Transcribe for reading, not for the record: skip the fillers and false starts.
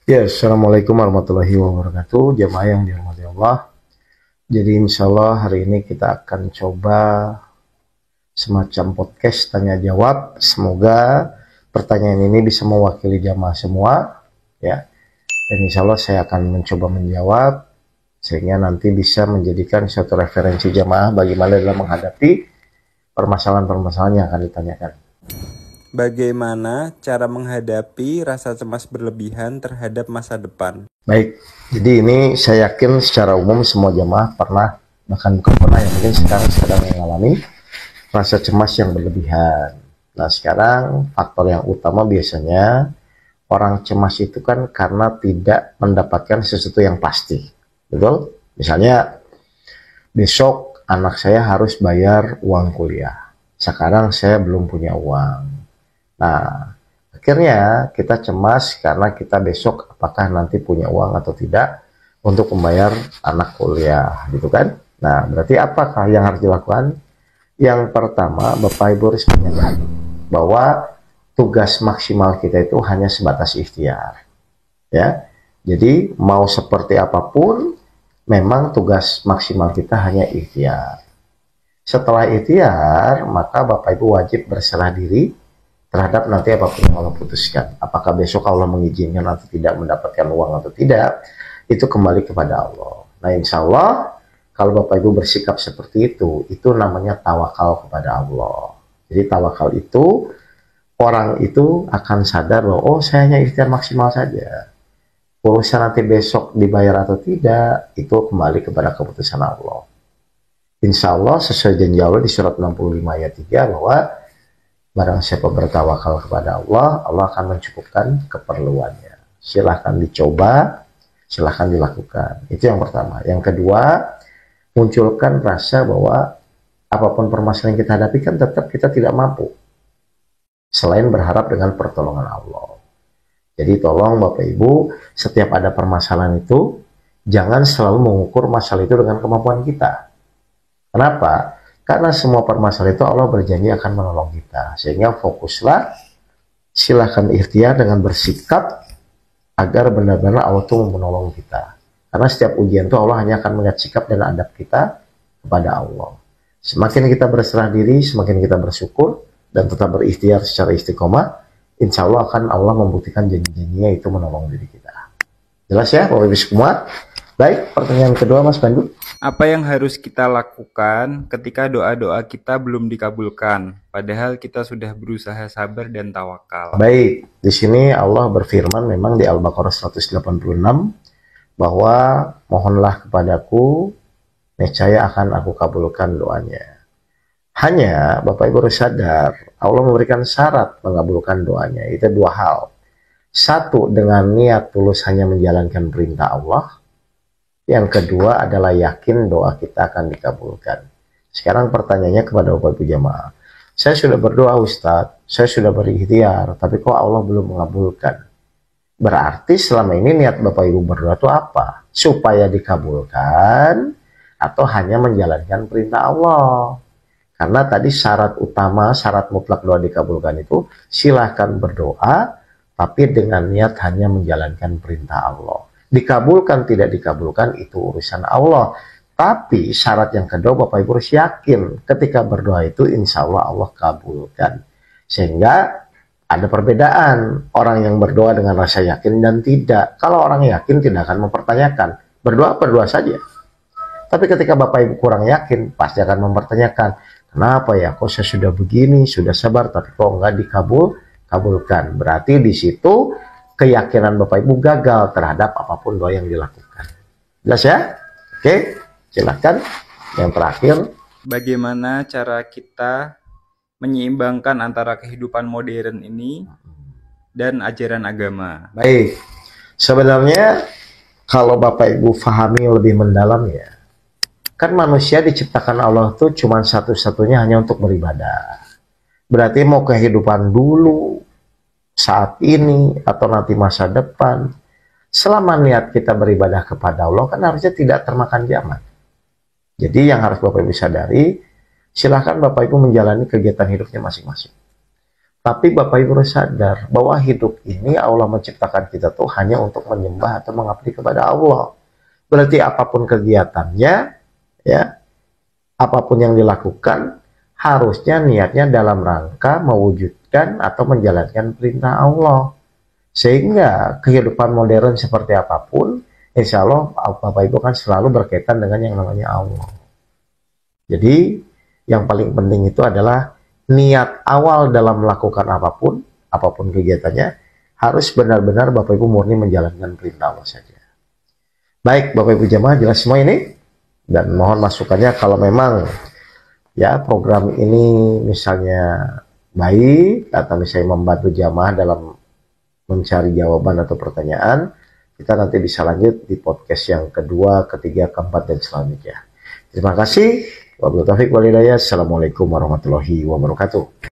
Ya, Assalamualaikum warahmatullahi wabarakatuh. Jamaah yang dirahmati Allah. Jadi insya Allah hari ini kita akan coba semacam podcast tanya jawab. Semoga pertanyaan ini bisa mewakili jamaah semua, ya. Dan insya Allah saya akan mencoba menjawab sehingga nanti bisa menjadikan suatu referensi jamaah bagaimana dalam menghadapi permasalahan-permasalahan yang akan ditanyakan. Bagaimana cara menghadapi rasa cemas berlebihan terhadap masa depan? Baik, jadi ini saya yakin secara umum semua jamaah pernah, bahkan bukan pernah ya, mungkin sekarang sedang mengalami rasa cemas yang berlebihan. Nah sekarang faktor yang utama biasanya orang cemas itu kan karena tidak mendapatkan sesuatu yang pasti. Betul? Misalnya besok anak saya harus bayar uang kuliah. Sekarang saya belum punya uang. Nah, akhirnya kita cemas karena kita besok apakah nanti punya uang atau tidak untuk membayar anak kuliah, gitu kan? Nah, berarti apakah yang harus dilakukan? Yang pertama, Bapak Ibu harus menyadari bahwa tugas maksimal kita itu hanya sebatas ikhtiar, ya. Jadi mau seperti apapun, memang tugas maksimal kita hanya ikhtiar. Setelah ikhtiar, maka Bapak Ibu wajib berserah diri terhadap nanti apapun yang Allah putuskan. Apakah besok Allah mengizinkan atau tidak mendapatkan uang atau tidak, itu kembali kepada Allah. Nah insya Allah, kalau Bapak Ibu bersikap seperti itu namanya tawakal kepada Allah. Jadi tawakal itu, orang itu akan sadar bahwa, oh saya hanya ikhtiar maksimal saja. Urusan nanti besok dibayar atau tidak, itu kembali kepada keputusan Allah. Insya Allah sesuai janji Allah di surat 65 ayat 3 bahwa barang siapa bertawakal kepada Allah, Allah akan mencukupkan keperluannya. Silahkan dicoba, silahkan dilakukan. Itu yang pertama. Yang kedua, munculkan rasa bahwa apapun permasalahan yang kita hadapi kan tetap kita tidak mampu. Selain berharap dengan pertolongan Allah. Jadi tolong Bapak Ibu, setiap ada permasalahan itu, jangan selalu mengukur masalah itu dengan kemampuan kita. Kenapa? Karena semua permasalahan itu Allah berjanji akan menolong kita. Sehingga fokuslah, silahkan ikhtiar dengan bersikap agar benar-benar Allah itu menolong kita. Karena setiap ujian itu Allah hanya akan melihat sikap dan adab kita kepada Allah. Semakin kita berserah diri, semakin kita bersyukur dan tetap berikhtiar secara istiqomah, insya Allah akan Allah membuktikan janji-janjinya itu menolong diri kita. Jelas ya Bapak Ibu semua? Baik, pertanyaan kedua Mas Pandu. Apa yang harus kita lakukan ketika doa-doa kita belum dikabulkan, padahal kita sudah berusaha sabar dan tawakal? Baik, di sini Allah berfirman memang di Al-Baqarah 186 bahwa mohonlah kepadaku, niscaya akan aku kabulkan doanya. Hanya Bapak Ibu harus sadar, Allah memberikan syarat mengabulkan doanya. Itu dua hal. Satu, dengan niat tulus hanya menjalankan perintah Allah. Yang kedua adalah yakin doa kita akan dikabulkan. Sekarang pertanyaannya kepada Bapak Ibu jamaah. Saya sudah berdoa Ustadz, saya sudah berikhtiar, tapi kok Allah belum mengabulkan? Berarti selama ini niat Bapak Ibu berdoa itu apa? Supaya dikabulkan atau hanya menjalankan perintah Allah? Karena tadi syarat utama, syarat mutlak doa dikabulkan itu silahkan berdoa, tapi dengan niat hanya menjalankan perintah Allah. Dikabulkan tidak dikabulkan itu urusan Allah. Tapi syarat yang kedua Bapak Ibu harus yakin ketika berdoa itu insya Allah Allah kabulkan. Sehingga ada perbedaan orang yang berdoa dengan rasa yakin dan tidak. Kalau orang yakin tidak akan mempertanyakan. Berdoa saja. Tapi ketika Bapak Ibu kurang yakin pasti akan mempertanyakan. Kenapa ya kok saya sudah begini, sudah sabar tapi kok enggak dikabulkan. Berarti di situ keyakinan Bapak Ibu gagal terhadap apapun doa yang dilakukan. Jelas ya? Oke, silakan. Yang terakhir, Bagaimana cara kita menyeimbangkan antara kehidupan modern ini dan ajaran agama? baik. Sebenarnya kalau Bapak Ibu pahami lebih mendalam ya, kan manusia diciptakan Allah tuh cuma satu-satunya hanya untuk beribadah. Berarti mau kehidupan dulu, saat ini atau nanti masa depan, selama niat kita beribadah kepada Allah kan harusnya tidak termakan zaman. Jadi yang harus Bapak Ibu sadari, silahkan Bapak Ibu menjalani kegiatan hidupnya masing-masing. Tapi Bapak Ibu harus sadar bahwa hidup ini Allah menciptakan kita tuh hanya untuk menyembah atau mengabdi kepada Allah. Berarti apapun kegiatannya, ya, apapun yang dilakukan, harusnya niatnya dalam rangka mewujudkan atau menjalankan perintah Allah. Sehingga kehidupan modern seperti apapun, insya Allah Bapak Ibu kan selalu berkaitan dengan yang namanya Allah. Jadi yang paling penting itu adalah niat awal dalam melakukan apapun kegiatannya, harus benar-benar Bapak Ibu murni menjalankan perintah Allah saja. Baik Bapak Ibu jamaah, jelas semua ini? Dan mohon masukannya kalau memang ya program ini misalnya baik atau misalnya membantu jamaah dalam mencari jawaban atau pertanyaan, kita nanti bisa lanjut di podcast yang kedua, ketiga, keempat, dan selanjutnya. Terima kasih. Wabillahi taufiq wal hidayah. Assalamualaikum warahmatullahi wabarakatuh.